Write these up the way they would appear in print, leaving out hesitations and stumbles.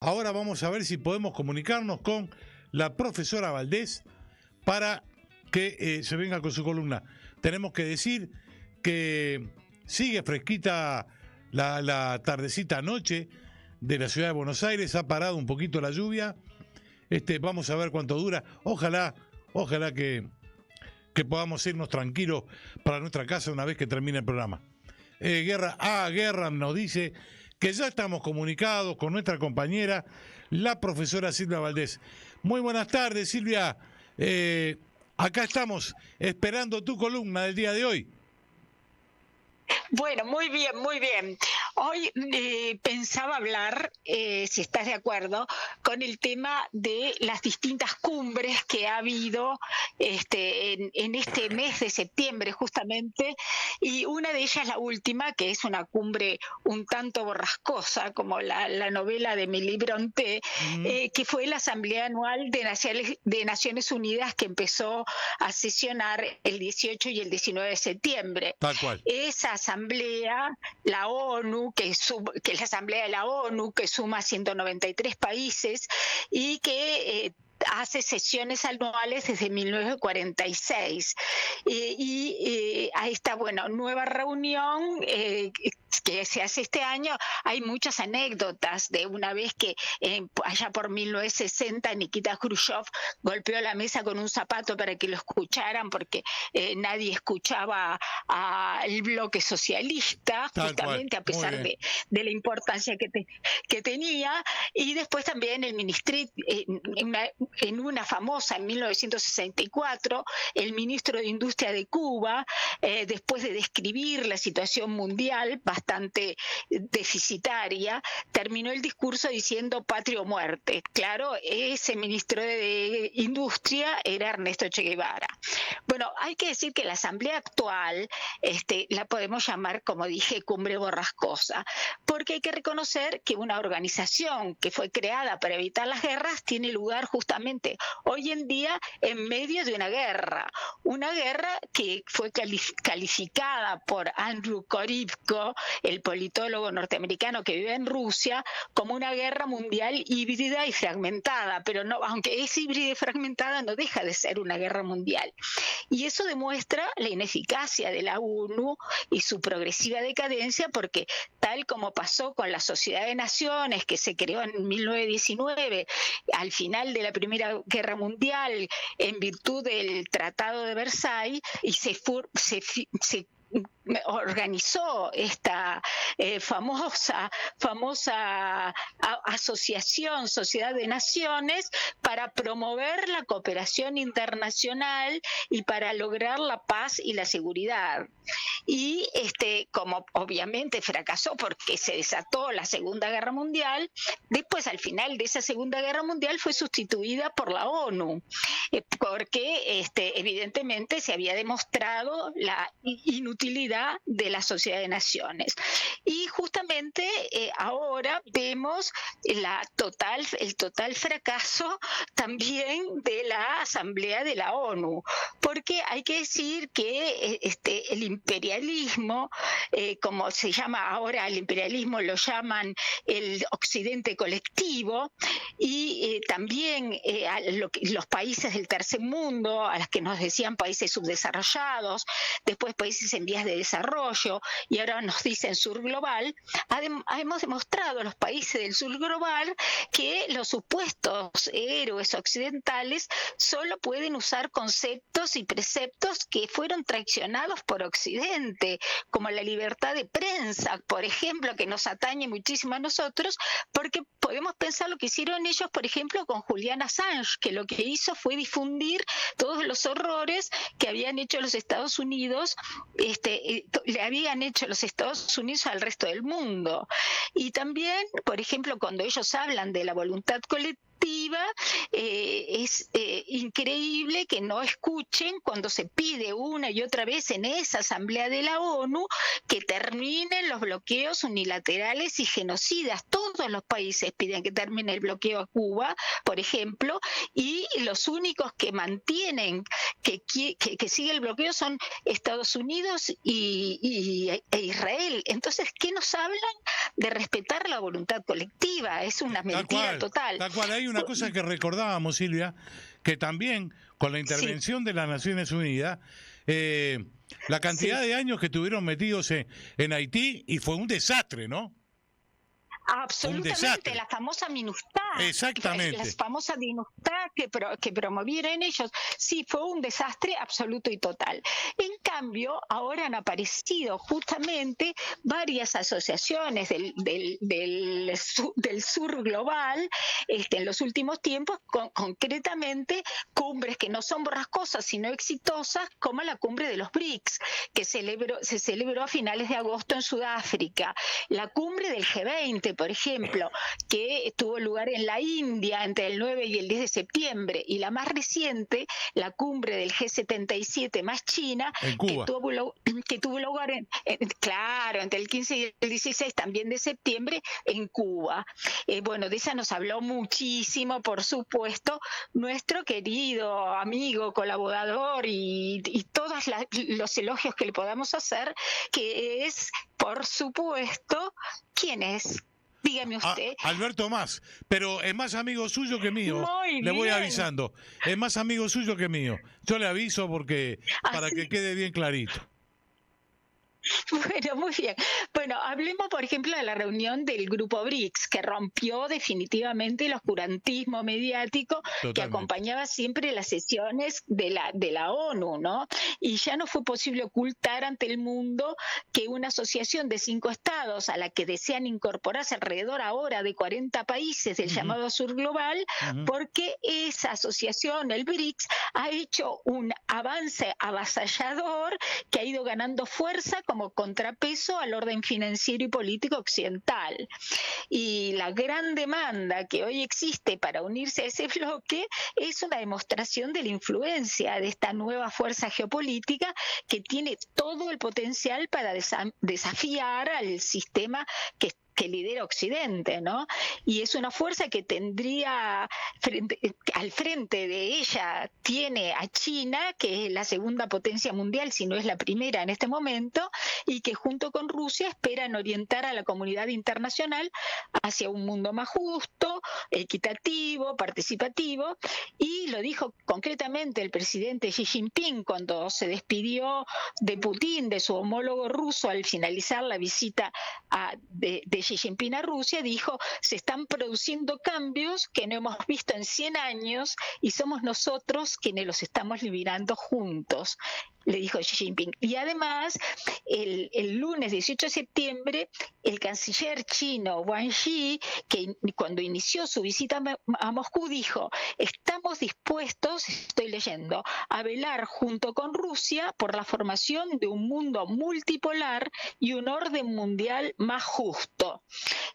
Ahora vamos a ver si podemos comunicarnos con la profesora Valdés para que se venga con su columna. Tenemos que decir que sigue fresquita la tardecita noche de la ciudad de Buenos Aires, ha parado un poquito la lluvia. Vamos a ver cuánto dura. Ojalá que podamos irnos tranquilos para nuestra casa una vez que termine el programa. Guerra nos dice que ya estamos comunicados con nuestra compañera, la profesora Silvia Valdés. Muy buenas tardes, Silvia. Acá estamos esperando tu columna del día de hoy. Bueno, muy bien, muy bien. Hoy pensaba hablar, si estás de acuerdo, con el tema de las distintas cumbres que ha habido en este mes de septiembre justamente, y una de ellas, la última, que es una cumbre un tanto borrascosa, como la novela de Emily Brontë, que fue la Asamblea Anual de Naciones Unidas, que empezó a sesionar el 18 y el 19 de septiembre. Tal cual. Esa asamblea, la ONU, que es la asamblea de la ONU, que suma 193 países y que hace sesiones anuales desde 1946. A esta nueva reunión que se hace este año, hay muchas anécdotas de una vez que allá por 1960 Nikita Khrushchev golpeó la mesa con un zapato para que lo escucharan, porque nadie escuchaba al bloque socialista, justamente a pesar de la importancia que tenía. Y después también el ministerio, en una famosa, en 1964, el ministro de Industria de Cuba, después de describir la situación mundial bastante deficitaria, terminó el discurso diciendo patria o muerte. Claro, ese ministro de Industria era Ernesto Che Guevara. Bueno, hay que decir que la asamblea actual la podemos llamar, como dije, cumbre borrascosa, porque hay que reconocer que una organización que fue creada para evitar las guerras tiene lugar justamente hoy en día en medio de una guerra que fue calificada por Andrew Korybko, el politólogo norteamericano que vive en Rusia, como una guerra mundial híbrida y fragmentada, pero no, aunque es híbrida y fragmentada, no deja de ser una guerra mundial. Y eso demuestra la ineficacia de la ONU y su progresiva decadencia, porque tal como pasó con la Sociedad de Naciones, que se creó en 1919, al final de la Primera Guerra Mundial, en virtud del Tratado de Versalles, y se organizó esta famosa asociación, Sociedad de Naciones, para promover la cooperación internacional y para lograr la paz y la seguridad. Y como obviamente fracasó porque se desató la Segunda Guerra Mundial, después al final de esa Segunda Guerra Mundial fue sustituida por la ONU, porque evidentemente se había demostrado la inutilidad de la Sociedad de Naciones. Y justamente ahora vemos el total fracaso también de la Asamblea de la ONU, porque hay que decir que el imperialismo, como se llama ahora, el imperialismo lo llaman el occidente colectivo, y también los países del tercer mundo, a los que nos decían países subdesarrollados, después países en vías de desarrollo, y ahora nos dicen sur global. Hemos demostrado a los países del sur global que los supuestos héroes occidentales solo pueden usar conceptos y preceptos que fueron traicionados por Occidente, como la libertad de prensa, por ejemplo, que nos atañe muchísimo a nosotros, porque podemos pensar lo que hicieron ellos, por ejemplo, con Julian Assange, que lo que hizo fue difundir todos los horrores que habían hecho los Estados Unidos, le habían hecho los Estados Unidos al resto del mundo. Y también, por ejemplo, cuando ellos hablan de la voluntad colectiva, es increíble que no escuchen cuando se pide una y otra vez en esa asamblea de la ONU que terminen los bloqueos unilaterales y genocidas. Todos los países piden que termine el bloqueo a Cuba, por ejemplo, y los únicos que mantienen que sigue el bloqueo son Estados Unidos e Israel. Entonces, ¿qué nos hablan? de respetar la voluntad colectiva. Es una mentira total. Tal cual, hay una cosa que recordábamos, Silvia, que también con la intervención de las Naciones Unidas, la cantidad de años que estuvieron metidos en Haití, y fue un desastre, ¿no? Absolutamente, la famosa MINUSTAH. Exactamente. La famosa MINUSTAH que promovieron ellos. Sí, fue un desastre absoluto y total. En cambio, ahora han aparecido justamente varias asociaciones del sur global en los últimos tiempos, concretamente cumbres que no son borrascosas, sino exitosas, como la cumbre de los BRICS, que se celebró a finales de agosto en Sudáfrica. La cumbre del G20, por ejemplo, que tuvo lugar en la India entre el 9 y el 10 de septiembre, y la más reciente, la cumbre del G77 más China, que tuvo lugar entre el 15 y el 16 también de septiembre en Cuba. Bueno, de esa nos habló muchísimo, por supuesto, nuestro querido amigo, colaborador y todos los elogios que le podamos hacer, que es, por supuesto, ¿quién es? Dígame usted. Alberto Mas, pero es más amigo suyo que mío. Le voy avisando. Es más amigo suyo que mío. Yo le aviso para que quede bien clarito. Bueno, muy bien. Bueno, hablemos, por ejemplo, de la reunión del grupo BRICS, que rompió definitivamente el oscurantismo mediático. Totalmente. Que acompañaba siempre las sesiones de la ONU, ¿no? Y ya no fue posible ocultar ante el mundo que una asociación de 5 estados a la que desean incorporarse alrededor ahora de 40 países del llamado Sur Global, porque esa asociación, el BRICS, ha hecho un avance avasallador que ha ido ganando fuerza como contrapeso al orden financiero y político occidental. Y la gran demanda que hoy existe para unirse a ese bloque es una demostración de la influencia de esta nueva fuerza geopolítica que tiene todo el potencial para desafiar al sistema que lidera Occidente, ¿no? Y es una fuerza que tendría al frente de ella, tiene a China, que es la segunda potencia mundial, si no es la primera en este momento, y que junto con Rusia esperan orientar a la comunidad internacional hacia un mundo más justo, equitativo, participativo, y lo dijo concretamente el presidente Xi Jinping cuando se despidió de Putin, de su homólogo ruso, al finalizar la visita de Xi Jinping a Rusia. Dijo: se están produciendo cambios que no hemos visto en 100 años y somos nosotros quienes los estamos liderando juntos, le dijo Xi Jinping. Y además, el lunes 18 de septiembre, el canciller chino Wang Yi, que cuando inició su visita a Moscú, dijo: estamos dispuestos, estoy leyendo, a velar junto con Rusia por la formación de un mundo multipolar y un orden mundial más justo.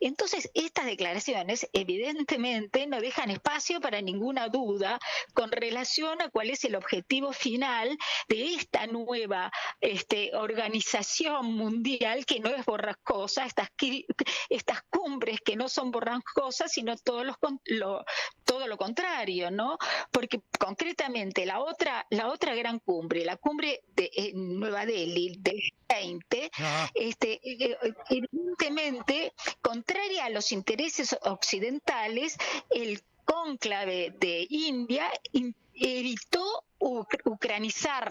Entonces, estas declaraciones evidentemente no dejan espacio para ninguna duda con relación a cuál es el objetivo final de esta nueva organización mundial, que no es borrascosa, estas cumbres que no son borrascosas, sino todo lo contrario, ¿no? Porque concretamente la otra gran cumbre, la cumbre de Nueva Delhi del 20, evidentemente, contraria a los intereses occidentales, el cónclave de India evitó ucranizar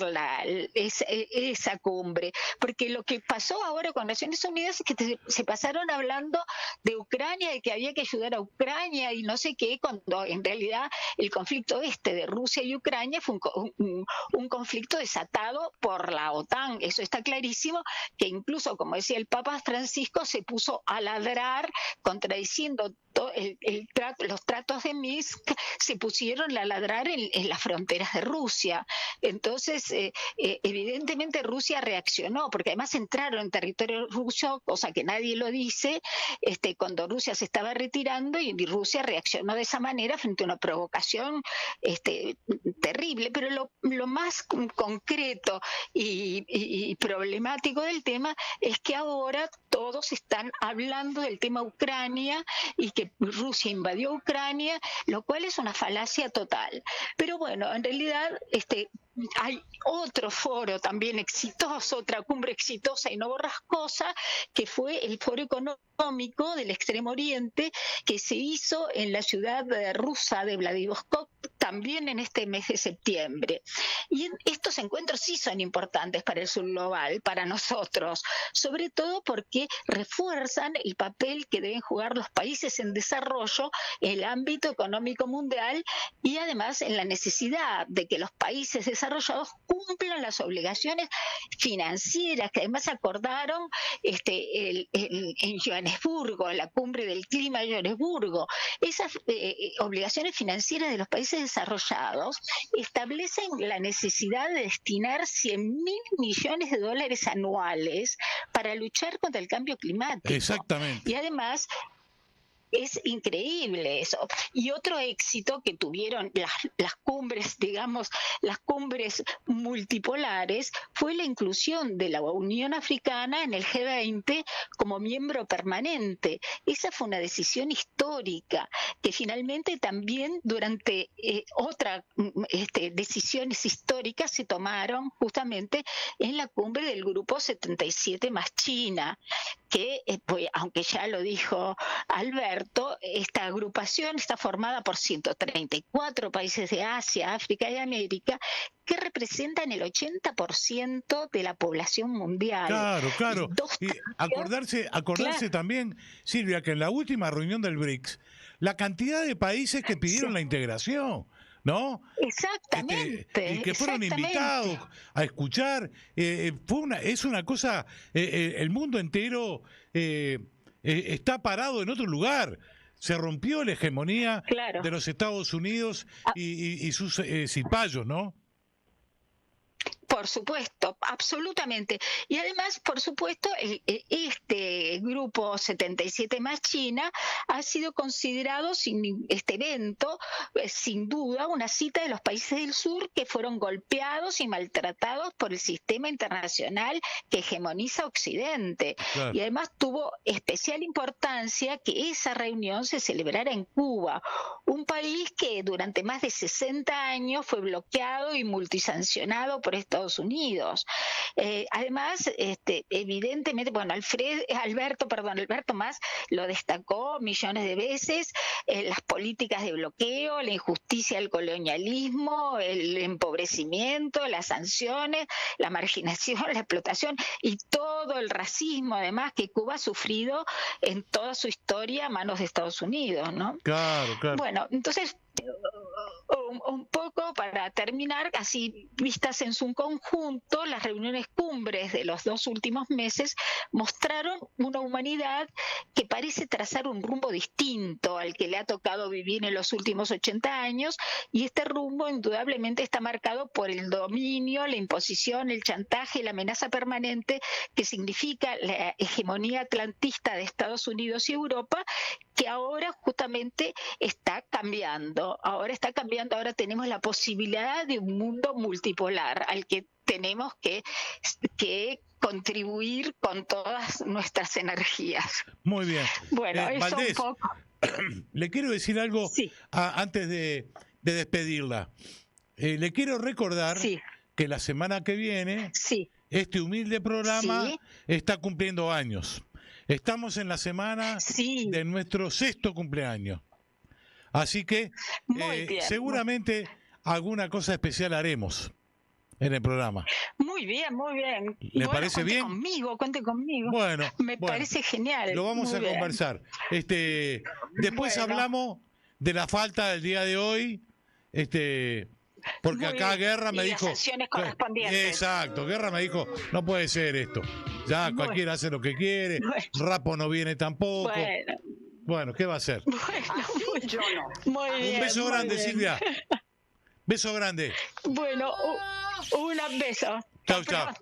esa cumbre, porque lo que pasó ahora con Naciones Unidas es que se pasaron hablando de Ucrania, de que había que ayudar a Ucrania y no sé qué, cuando en realidad el conflicto de Rusia y Ucrania fue un conflicto desatado por la OTAN. Eso está clarísimo, que incluso, como decía el Papa Francisco, se puso a ladrar contradiciendo los tratos de Minsk, se pusieron a ladrar en las fronteras de Rusia. Entonces, evidentemente Rusia reaccionó, porque además entraron en territorio ruso, cosa que nadie lo dice, cuando Rusia se estaba retirando, y Rusia reaccionó de esa manera frente a una provocación terrible. Pero lo más concreto y problemático del tema es que ahora todos están hablando del tema Ucrania y que Rusia invadió Ucrania, lo cual es una falacia total. Pero bueno, en realidad hay otro foro también exitoso, otra cumbre exitosa y no borrascosa, que fue el Foro Económico del Extremo Oriente, que se hizo en la ciudad rusa de Vladivostok también en este mes de septiembre. Y estos encuentros sí son importantes para el sur global, para nosotros, sobre todo porque refuerzan el papel que deben jugar los países en desarrollo en el ámbito económico mundial y además en la necesidad de que los países desarrollados cumplan las obligaciones financieras que además acordaron en Johannesburgo, en la cumbre del clima de Johannesburgo. Esas obligaciones financieras de los países desarrollados establecen la necesidad de destinar 100.000 millones de dólares anuales para luchar contra el cambio climático. Exactamente. Y además es increíble eso. Y otro éxito que tuvieron las cumbres, digamos, las cumbres multipolares, fue la inclusión de la Unión Africana en el G20 como miembro permanente. Esa fue una decisión histórica, que finalmente también durante otras decisiones históricas se tomaron justamente en la cumbre del Grupo 77 más China, que, aunque ya lo dijo Alberto, esta agrupación está formada por 134 países de Asia, África y América, que representan el 80% de la población mundial. Claro. Y acordarse claro. También, Silvia, que en la última reunión del BRICS, la cantidad de países que pidieron la integración, ¿no? Exactamente. Y que fueron invitados a escuchar. Es una cosa, el mundo entero está parado en otro lugar. Se rompió la hegemonía de los Estados Unidos y sus cipayos, ¿no? Por supuesto, absolutamente. Y además, por supuesto, este grupo 77 más China ha sido considerado este evento, sin duda, una cita de los países del sur que fueron golpeados y maltratados por el sistema internacional que hegemoniza Occidente. Claro. Y además tuvo especial importancia que esa reunión se celebrara en Cuba, un país que durante más de 60 años fue bloqueado y multisancionado por Estados Unidos. Además, evidentemente, bueno, Alberto más lo destacó millones de veces, las políticas de bloqueo, la injusticia del colonialismo, el empobrecimiento, las sanciones, la marginación, la explotación y todo el racismo, además, que Cuba ha sufrido en toda su historia a manos de Estados Unidos, ¿no? Claro. Bueno, entonces, un poco para terminar, así vistas en su conjunto, las reuniones cumbres de los 2 últimos meses mostraron una humanidad que parece trazar un rumbo distinto al que le ha tocado vivir en los últimos 80 años, y este rumbo indudablemente está marcado por el dominio, la imposición, el chantaje y la amenaza permanente que significa la hegemonía atlantista de Estados Unidos y Europa, que ahora justamente está cambiando. Ahora tenemos la posibilidad de un mundo multipolar al que tenemos que contribuir con todas nuestras energías. Muy bien. Bueno, eso Valdés, un poco. Le quiero decir algo antes de despedirla. Le quiero recordar que la semana que viene este humilde programa está cumpliendo años. Estamos en la semana de nuestro 6º cumpleaños. Así que seguramente alguna cosa especial haremos en el programa. Muy bien. ¿Le parece bien? Cuente conmigo. Bueno, me parece genial. Lo vamos a conversar. Después hablamos de la falta del día de hoy, porque acá Guerra me dijo. Las sanciones correspondientes. Exacto, Guerra me dijo, no puede ser esto. Ya cualquiera hace lo que quiere. Rapo no viene tampoco. Bueno, ¿qué va a hacer? Yo no. Muy bien. Un beso grande, Silvia. Beso grande. Bueno, un beso. Chau.